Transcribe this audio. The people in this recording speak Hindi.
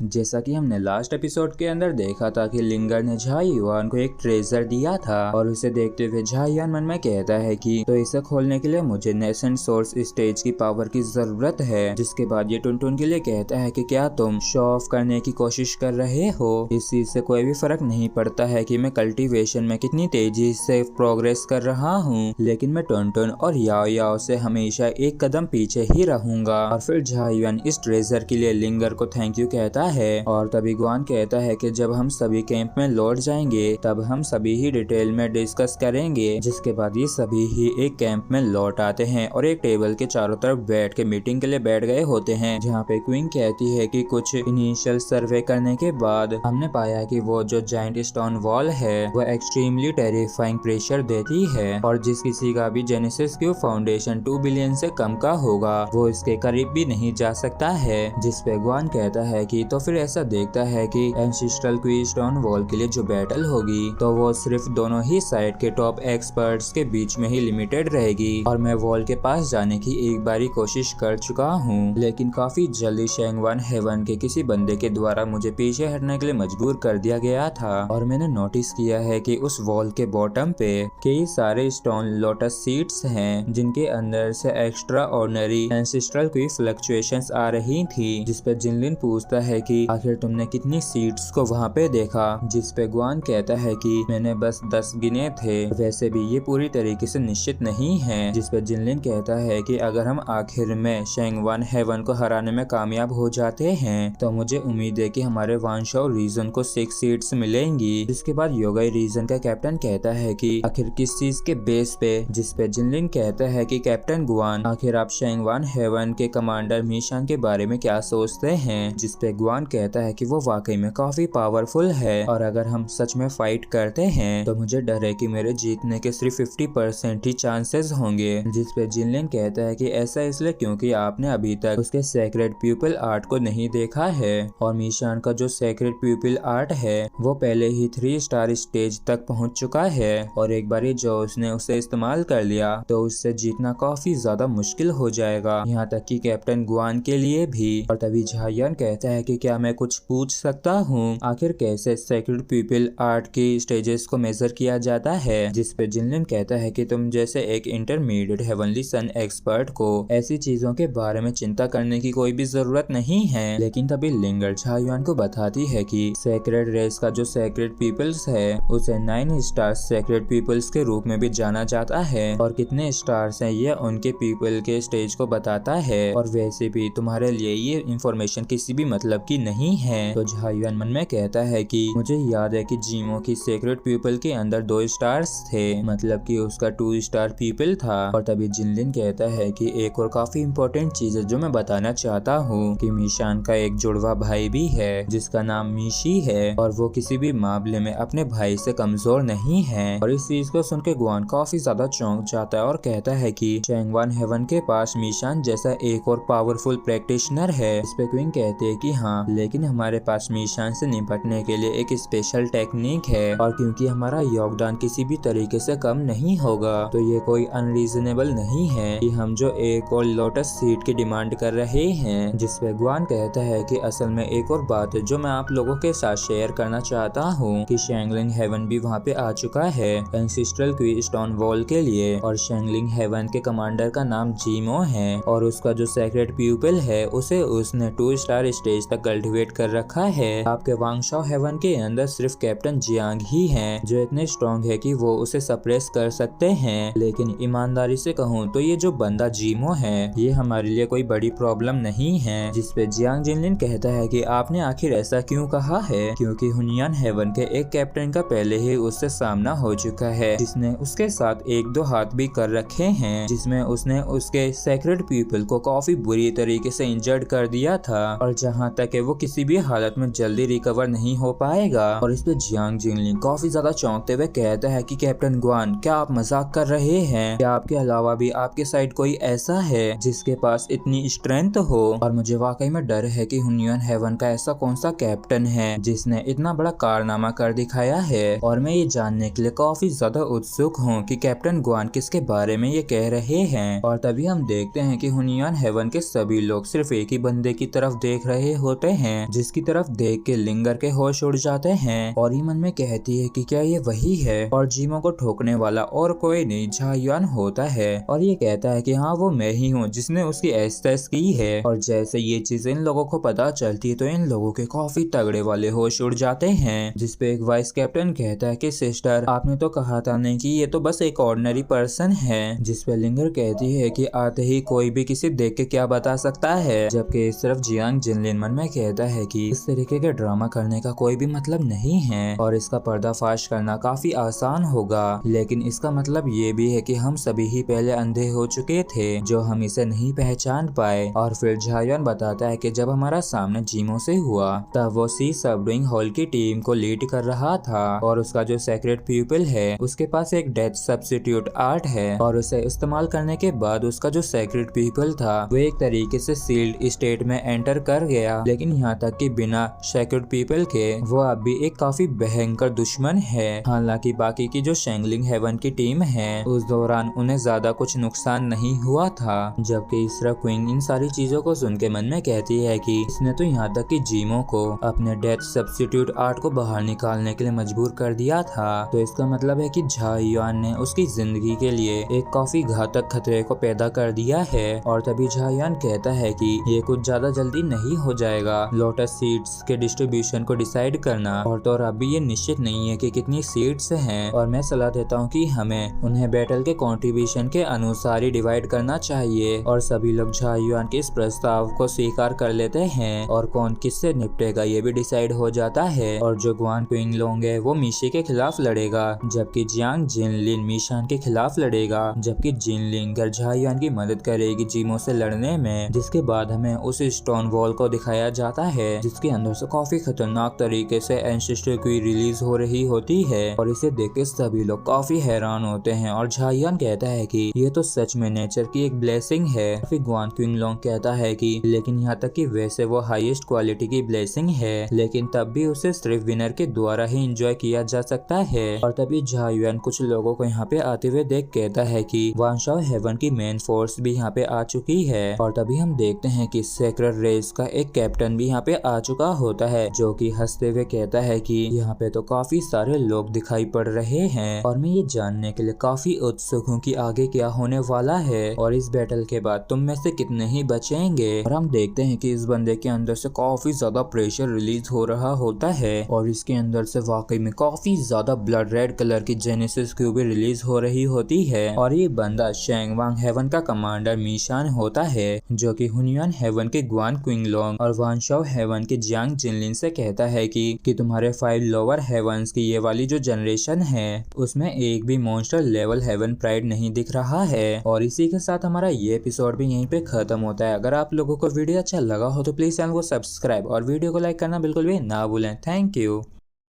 जैसा कि हमने लास्ट एपिसोड के अंदर देखा था कि लिंगर ने झाई युआन को एक ट्रेजर दिया था और उसे देखते हुए झाई युआन मन में कहता है कि तो इसे खोलने के लिए मुझे नेसेंट सोर्स स्टेज की पावर की जरूरत है। जिसके बाद ये टुनटुन के लिए कहता है कि क्या तुम शो ऑफ करने की कोशिश कर रहे हो। इस चीज से कोई भी फर्क नहीं पड़ता है कि मैं कल्टीवेशन में कितनी तेजी से प्रोग्रेस कर रहा हूँ, लेकिन मैं टुनटुन और याओ याओ से हमेशा एक कदम पीछे ही रहूंगा। और फिर झाई युआन इस ट्रेजर के लिए लिंगर को थैंक यू कहता है और तभी गुआन कहता है कि जब हम सभी कैंप में लौट जाएंगे तब हम सभी ही डिटेल में डिस्कस करेंगे। जिसके बाद ये सभी ही एक कैंप में लौट आते हैं और एक टेबल के चारों तरफ बैठ के मीटिंग के लिए बैठ गए होते हैं, जहाँ पे क्वीन कहती है कि कुछ इनिशियल सर्वे करने के बाद हमने पाया कि वो जो जायंट स्टोन वॉल है वो एक्सट्रीमली टेरिफाइंग प्रेशर देती है और जिस किसी का भी जेनेसिस क्यूब फाउंडेशन 2 बिलियन से कम का होगा वो इसके करीब भी नहीं जा सकता है। जिस पे गुआन कहता है कि तो फिर ऐसा देखता है कि एंसिस्ट्रल क्वीस्टोन वॉल के लिए जो बैटल होगी तो वो सिर्फ दोनों ही साइड के टॉप एक्सपर्ट्स के बीच में ही लिमिटेड रहेगी और मैं वॉल के पास जाने की एक बारी कोशिश कर चुका हूँ, लेकिन काफी जल्दी शेंगवान हेवन के किसी बंदे के द्वारा मुझे पीछे हटने के लिए मजबूर कर दिया गया था और मैंने नोटिस किया है कि उस वॉल के बॉटम पे कई सारे स्टोन लोटस सीड्स हैं जिनके अंदर से एक्स्ट्रा ऑर्डिनरी एंसिस्ट्रल की फ्लक्चुएशंस आ रही थी। जिस पे जिनलिन पूछता है कि आखिर तुमने कितनी सीड्स को वहाँ पे देखा। जिस पे गुआन कहता है कि मैंने बस 10 गिने थे, वैसे भी ये पूरी तरीके से निश्चित नहीं है। जिस पे जिनलिन कहता है कि अगर हम आखिर में शेंगवान हेवन को हराने में कामयाब हो जाते हैं तो मुझे उम्मीद है कि हमारे वांशो रीजन को 6 सीट्स मिलेंगी। जिसके बाद योगाई रीजन का कैप्टन कहता है कि आखिर किस चीज के बेस पे। जिस पे जिनलिन कहता है कि कैप्टन गुआन आखिर आप शेंगवान हेवन के कमांडर मीशान के बारे में क्या सोचते हैं। जिस पे गुआन कहता है कि वो वाकई में काफी पावरफुल है और अगर हम सच में फाइट करते हैं तो मुझे डर है कि मेरे जीतने के सिर्फ 50% ही चांसेस होंगे। जिस पे जिनलिन कहता है कि ऐसा इसलिए क्योंकि आपने अभी तक उसके सेक्रेट प्यूपिल आर्ट को नहीं देखा है और मीशान का जो सेक्रेट प्यूपिल आर्ट है वो पहले ही 3 स्टार स्टेज तक पहुंच चुका है और एक बार जो उसने उसे इस्तेमाल कर लिया तो उससे जीतना काफी ज्यादा मुश्किल हो जाएगा, यहाँ तक कि कैप्टन गुआन के लिए भी। और तभी झाई युआन कहता है कि क्या मैं कुछ पूछ सकता हूँ, आखिर कैसे सेक्रेट पीपल आर्ट की स्टेजेस को मेजर किया जाता है। जिस पे जिनलिन कहता है कि तुम जैसे एक इंटरमीडिएट हेवनली सन एक्सपर्ट को ऐसी चीजों के बारे में चिंता करने की कोई भी जरूरत नहीं है। लेकिन तभी लिंगर झाई युआन को बताती है कि सेक्रेट रेस का जो सेक्रेट पीपल्स है उसे 9 स्टार सेक्रेट पीपल्स के रूप में भी जाना जाता है और कितने स्टार्स हैं ये उनके पीपल के स्टेज को बताता है और वैसे भी तुम्हारे लिए ये इंफॉर्मेशन किसी भी मतलब की नहीं है। तो झाई युआन मन में कहता है कि मुझे याद है कि जीमो की सेक्रेट पीपल के अंदर 2 स्टार्स थे, मतलब कि उसका 2 स्टार पीपल था। और तभी जिनलिन कहता है कि एक और काफी इम्पोर्टेंट चीज है जो मैं बताना चाहता हूँ कि मीशान का एक जुड़वा भाई भी है जिसका नाम मीशी है और वो किसी भी मामले में अपने भाई से कमजोर नहीं है। और इस चीज को सुन के गुआन काफी ज्यादा चौंक जाता है और कहता है कि शेंगवान हेवन के पास मीशान जैसा एक और पावरफुल प्रैक्टिशनर है। इस पे क्वीन कहते हैं कि हाँ, लेकिन हमारे पास मीशान से निपटने के लिए एक स्पेशल टेक्निक है और क्योंकि हमारा योगदान किसी भी तरीके से कम नहीं होगा तो ये कोई अनरीजनेबल नहीं है कि हम जो एक और लोटस सीट की डिमांड कर रहे हैं। जिस पे गुआन कहता है कि असल में एक और बात है जो मैं आप लोगों के साथ शेयर करना चाहता हूँ कि शेंगलिंग हेवन भी वहाँ पे आ चुका है एंसिस्ट्रल क्वीस्टोन वॉल के लिए और शेंगलिंग हेवन के कमांडर का नाम जीमो है और उसका जो सेक्रेट प्यूपिल है उसे उसने 2 स्टार स्टेज तक कल्टिवेट कर रखा है। आपके वांगशाओ हेवन के अंदर सिर्फ कैप्टन जियांग ही हैं जो इतने स्ट्रॉन्ग है कि वो उसे सप्रेस कर सकते हैं। लेकिन ईमानदारी से कहूँ तो ये जो बंदा जीमो है ये हमारे लिए कोई बड़ी प्रॉब्लम नहीं है। जिस पे जियांग जिनलिन कहता है कि आपने आखिर ऐसा क्यों कहा है, क्योंकि हुनियान हेवन के एक कैप्टन का पहले ही उससे सामना हो चुका है जिसने उसके साथ 1-2 हाथ भी कर रखे हैं, जिसमें उसने उसके सेक्रेट पीपल को काफी बुरी तरीके से इंजर्ड कर दिया था और जहां तक है वो किसी भी हालत में जल्दी रिकवर नहीं हो पाएगा। और इस पे जियांग जिनलिन काफी ज्यादा चौंकते हुए कहता है कि कैप्टन गुआन क्या आप मजाक कर रहे हैं, क्या आपके अलावा भी आपके साइड कोई ऐसा है जिसके पास इतनी स्ट्रेंथ हो। और मुझे वाकई में डर है कि हुनियन हेवन का ऐसा कौन सा कैप्टन है जिसने इतना बड़ा कारनामा कर दिखाया है और मैं ये जानने के लिए काफी ज्यादा उत्सुक हूँ कि कैप्टन गुआन किसके बारे में ये कह रहे हैं। और तभी हम देखते हैं कि हुनियन हेवन के सभी लोग सिर्फ एक ही बंदे की तरफ देख रहे होते हैं, जिसकी तरफ देख के लिंगर के होश उड़ जाते हैं और ये मन में कहती है कि क्या ये वही है, और जीमो को ठोकने वाला और कोई नहीं झायुआन होता है और ये कहता है कि हाँ वो मैं ही हूँ जिसने उसकी एहसास की है। और जैसे ये चीज इन लोगों को पता चलती है तो इन लोगों के काफी तगड़े वाले होश उड़ जाते हैं, जिसपे एक वाइस कैप्टन कहता है कि सिस्टर आपने तो कहा था नहीं कि ये तो बस एक ऑर्डिनरी पर्सन है, जिसपे लिंगर कहती है कि आते ही कोई भी किसी देख के क्या बता सकता है। जबकि इस तरफ जियांग जिनलिन मन में कहता है कि इस तरीके के ड्रामा करने का कोई भी मतलब नहीं है और इसका पर्दाफाश करना काफी आसान होगा, लेकिन इसका मतलब ये भी है कि हम सभी ही पहले अंधे हो चुके थे जो हम इसे नहीं पहचान पाए। और फिर झायुआन बताता है कि जब हमारा सामने जीमो से हुआ तब वो सी सबडुइंग हॉल की टीम को लीड कर रहा था और उसका जो सेक्रेट पीपल है उसके पास एक डेथ सब्स्टिट्यूट आर्ट है और उसे इस्तेमाल करने के बाद उसका जो सेक्रेट पीपल था वो एक तरीके से सील्ड स्टेट में एंटर कर गया। लेकिन यहाँ तक कि बिना सेक्रेट पीपल के वो अब भी एक काफी भयंकर दुश्मन है। हालांकि बाकी की जो शेंगलिंग हेवन की टीम है उस दौरान उन्हें ज्यादा कुछ नुकसान नहीं हुआ था। जबकि इस तरह क्वीन इन सारी चीजों को सुन के मन में कहती है कि इसने तो यहाँ तक कि जीमो को अपने डेथ सब्स्टिट्यूट आर्ट को बाहर निकालने के लिए मजबूर कर दिया था, तो इसका मतलब है कि झायुआन ने उसकी जिंदगी के लिए एक काफी घातक खतरे को पैदा कर दिया है। और तभी झायुआन कहता है कि ये कुछ ज्यादा जल्दी नहीं हो जाएगा लोटस सीड्स के डिस्ट्रीब्यूशन को डिसाइड करना, और तो अभी ये निश्चित नहीं है कि कितनी सीड्स हैं, और मैं सलाह देता हूँ कि हमें उन्हें बैटल के कंट्रीब्यूशन के अनुसार ही डिवाइड करना चाहिए। और सभी लोग झायुआन के इस प्रस्ताव को स्वीकार कर लेते हैं और कौन किससे निपटेगा ये भी डिसाइड हो जाता है। और जो ग्वान क्विंगलोंग है वो मीशी के खिलाफ लड़ेगा, जबकि जियांग जिनलिन मीशान के खिलाफ लड़ेगा, जबकि जिनलिन झायुआन की मदद करेगी जीमो से लड़ने में। जिसके बाद हमें उस स्टोन वॉल को दिखाया जाता है जिसके अंदर से काफी खतरनाक तरीके से एंसेस्टर की रिलीज हो रही होती है और इसे देख के सभी लोग काफी हैरान होते हैं। और झायुआन कहता है कि ये तो सच में नेचर की एक ब्लेसिंग है। फिर ग्वान क्विंगलोंग कहता है कि लेकिन यहाँ तक कि वैसे वो हाईएस्ट क्वालिटी की ब्लेसिंग है, लेकिन तब भी उसे सिर्फ विनर के द्वारा ही एंजॉय किया जा सकता है। और तभी झायुआन कुछ लोगों को यहाँ पे आते हुए देख कहता है कि वानशाओ हेवन की मेन फोर्स भी यहाँ पे आ चुकी है। और तभी हम देखते हैं कि सेक्रेट रेस का एक कैप्टन भी यहाँ पे आ चुका होता है, जो कि हंसते हुए कहता है कि यहाँ पे तो काफी सारे लोग दिखाई पड़ रहे हैं और मैं ये जानने के लिए काफी उत्सुक हूँ कि आगे क्या होने वाला है और इस बैटल के बाद तुम में से कितने ही बचेंगे। और हम देखते हैं कि इस बंदे के अंदर से काफी ज्यादा प्रेशर रिलीज हो रहा होता है और इसके अंदर से वाकई में काफी ज्यादा ब्लड रेड कलर की जेनेसिस क्यूब रिलीज हो रही होती है। और ये बंदा शेंगवांग हेवन का कमांडर मीशान होता है, जो कि हुनियान हेवन के ग्वान क्विंगलोंग और वानशाओ हेवन के जियांग जिनलिन से कहता है कि तुम्हारे 5 लोअर हेवंस की ये वाली जो जनरेशन है उसमें एक भी मॉन्स्टर लेवल हेवन प्राइड नहीं दिख रहा है। और इसी के साथ हमारा ये एपिसोड भी यहीं पे खत्म होता है। अगर आप लोगों को वीडियो अच्छा लगा हो तो प्लीज चैनल को सब्सक्राइब और वीडियो को लाइक करना बिल्कुल भी ना भूलें। Thank you.